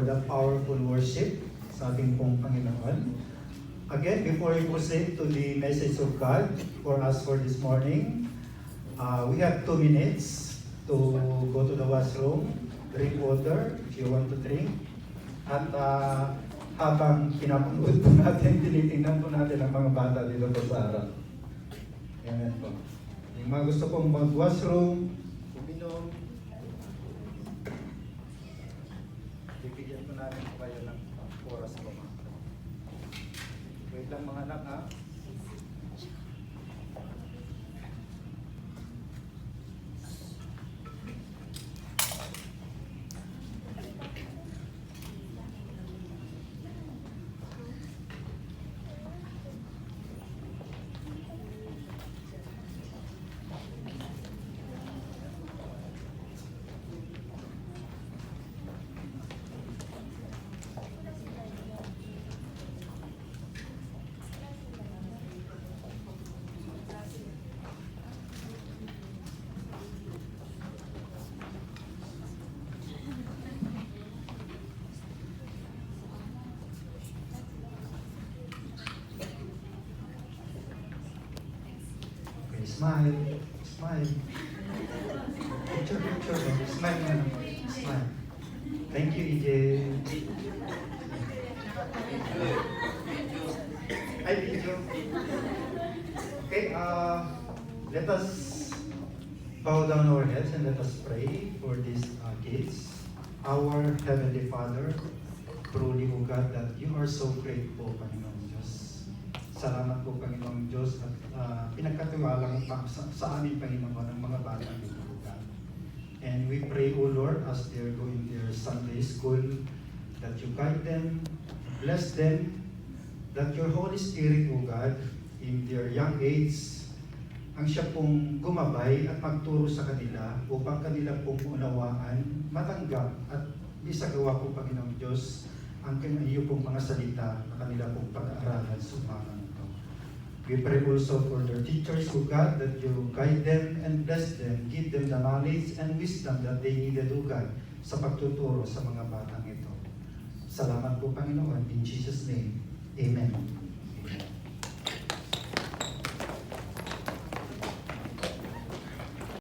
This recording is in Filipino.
The powerful worship sa ating pong Panginoon. Again, before we proceed to the message of God for us for this morning, we have 2 minutes to go to the washroom, drink water if you want to drink. At habang pinapanood po natin, tinitingnan po natin ang mga bata dito po sa harap. Amen po. Yung mga gusto pong mag-washroom, uminom, bibigyan po natin po kayo ng oras po. Wait lang mga anak ha. Smile, smile. Picture, smile na naman. Smile. Thank you, EJ. Ay, video. Okay, let us bow down our heads and let us pray for these kids. Our Heavenly Father, truly, O God, that you are so grateful, Panginoon Diyos. Salamat po, Panginoong Diyos, at pinagkatiwala mo sa amin, Panginoon, ng mga bata dito, God. And we pray, O Lord, as they're going their Sunday school, that you guide them, bless them, that your Holy Spirit, O God, in their young age, ang siya pong gumabay at magturo sa kanila upang kanila pong unawaan, matanggap at isagawa po, Panginoong Diyos, ang iyo pong mga salita na kanila pong pag-aaralan sa umaga nito. We pray also for their teachers, O God, that you guide them and bless them, give them the knowledge and wisdom that they needed, O God, sa pagtuturo sa mga batang ito. Salamat po, Panginoon, in Jesus' name. Amen.